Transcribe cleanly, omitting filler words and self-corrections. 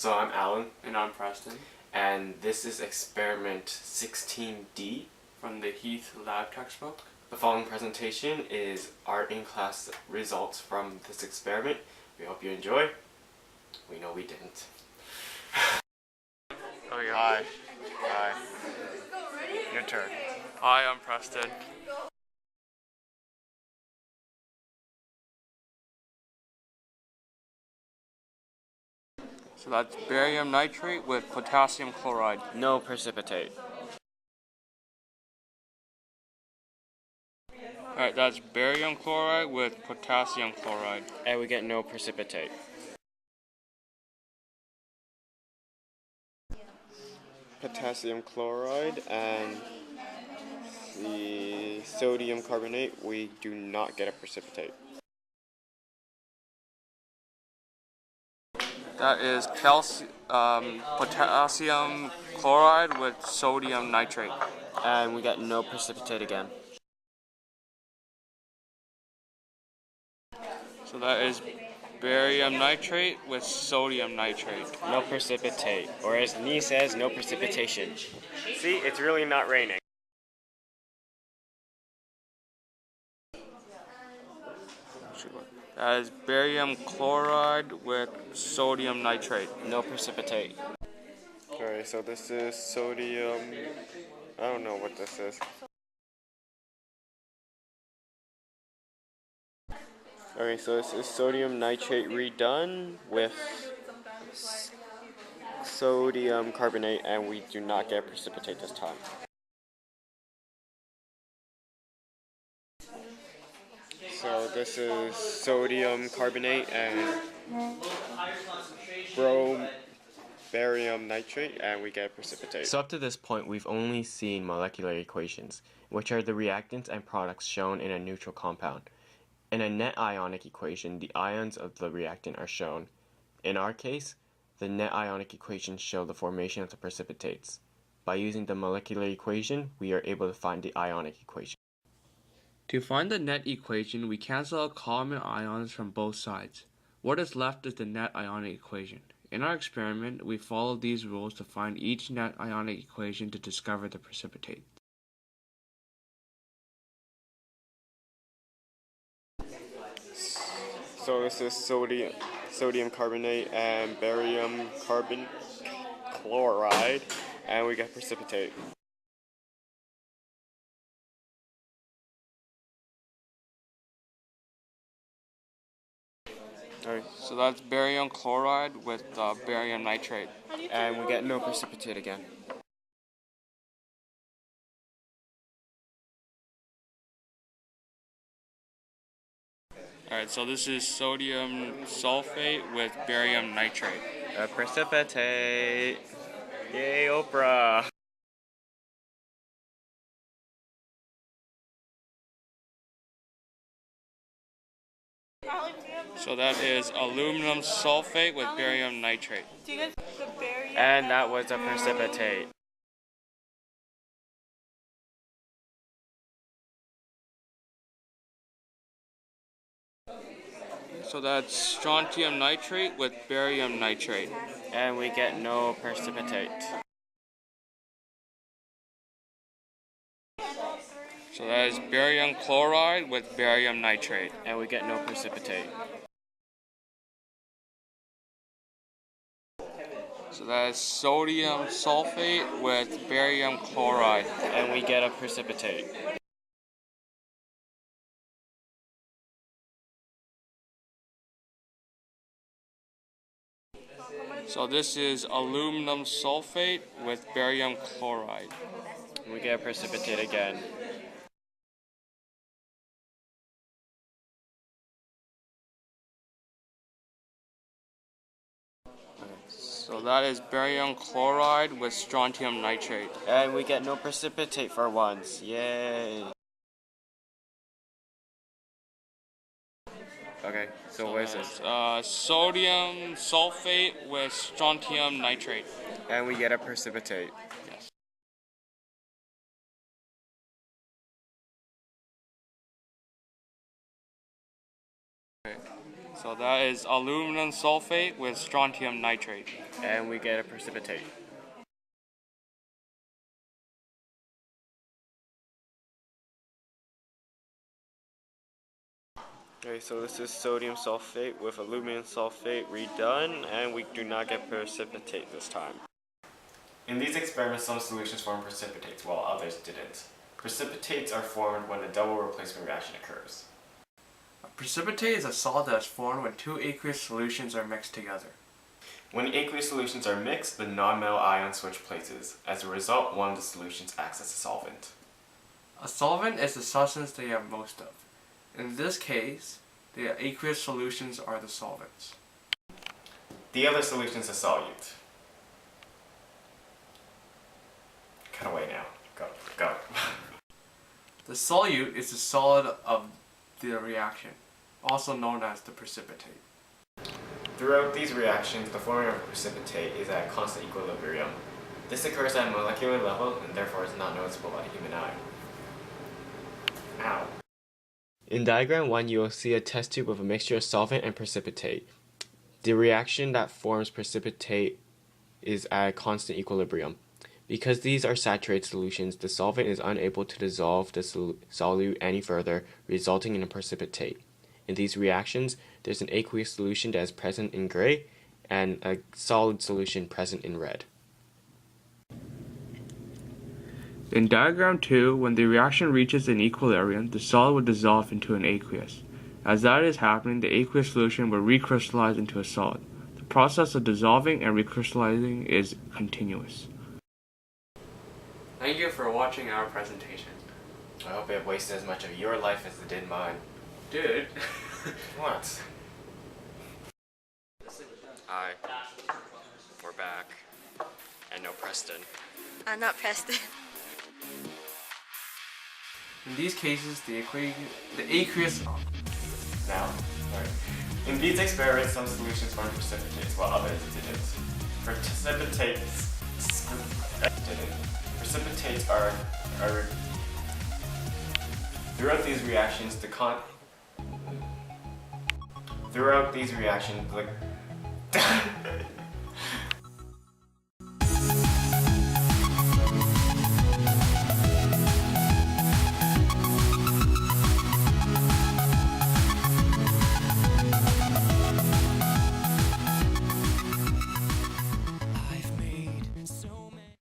So I'm Alan. And I'm Preston. And this is experiment 16D from the Heath lab textbook. The following presentation is art in class results from this experiment. We hope you enjoy. We know we didn't. Oh yeah. Hi. Hi. Your turn. Hi, I'm Preston. So that's barium nitrate with potassium chloride. No precipitate. Alright, that's barium chloride with potassium chloride. And we get no precipitate. Potassium chloride and the sodium carbonate, we do not get a precipitate. That is potassium chloride with sodium nitrate. And we get no precipitate again. So that is barium nitrate with sodium nitrate. No precipitate. Or as Nee says, no precipitation. See, it's really not raining. That is barium chloride with sodium nitrate. No precipitate. Okay, so this is sodium. I don't know what this is. Okay, so this is sodium nitrate redone with sodium carbonate, and we do not get precipitate this time. So this is sodium carbonate and barium nitrate, and we get precipitate. So up to this point, we've only seen molecular equations, which are the reactants and products shown in a neutral compound. In a net ionic equation, the ions of the reactant are shown. In our case, the net ionic equations show the formation of the precipitates. By using the molecular equation, we are able to find the ionic equation. To find the net equation, we cancel out common ions from both sides. What is left is the net ionic equation. In our experiment, we followed these rules to find each net ionic equation to discover the precipitate. So this is sodium carbonate and barium chloride, and we get precipitate. Alright, so that's barium chloride with barium nitrate. And we get no precipitate again. Alright, so this is sodium sulfate with barium nitrate. A precipitate. Yay, Oprah. So that is aluminum sulfate with barium nitrate. And that was a precipitate. So that's strontium nitrate with barium nitrate. And we get no precipitate. So that is barium chloride with barium nitrate. And we get no precipitate. So that is sodium sulfate with barium chloride. And we get a precipitate. So this is aluminum sulfate with barium chloride. We get a precipitate again. So that is barium chloride with strontium nitrate. And we get no precipitate for once. Yay! Okay, so what is this? Sodium sulfate with strontium nitrate. And we get a precipitate. Yes. Okay. So that is aluminum sulfate with strontium nitrate. And we get a precipitate. Okay, so this is sodium sulfate with aluminum sulfate redone, and we do not get precipitate this time. In these experiments, some solutions form precipitates, while others didn't. Precipitates are formed when a double replacement reaction occurs. A precipitate is a solid that is formed when two aqueous solutions are mixed together. When aqueous solutions are mixed, the non-metal ions switch places. As a result, one of the solutions acts as a solvent. A solvent is the substance they have most of. In this case, the aqueous solutions are the solvents. The other solution is a solute. Cut away now. Go. The solute is the solid of the reaction, also known as the precipitate. Throughout these reactions, the forming of a precipitate is at constant equilibrium. This occurs at a molecular level and therefore is not noticeable by the human eye. Ow. In diagram 1, you will see a test tube with a mixture of solvent and precipitate. The reaction that forms precipitate is at a constant equilibrium. Because these are saturated solutions, the solvent is unable to dissolve the solute any further, resulting in a precipitate. In these reactions, there's an aqueous solution that is present in gray and a solid solution present in red. In diagram 2, when the reaction reaches an equilibrium, the solid will dissolve into an aqueous. As that is happening, the aqueous solution will recrystallize into a solid. The process of dissolving and recrystallizing is continuous. Thank you for watching our presentation. I hope it wasted as much of your life as it did mine. Dude. What? Hi. We're back. And no Preston. I'm not Preston. In these cases, the aqueous... Now, sorry. In these experiments, some solutions form precipitates, while others didn't. Precipitates are throughout these reactions, the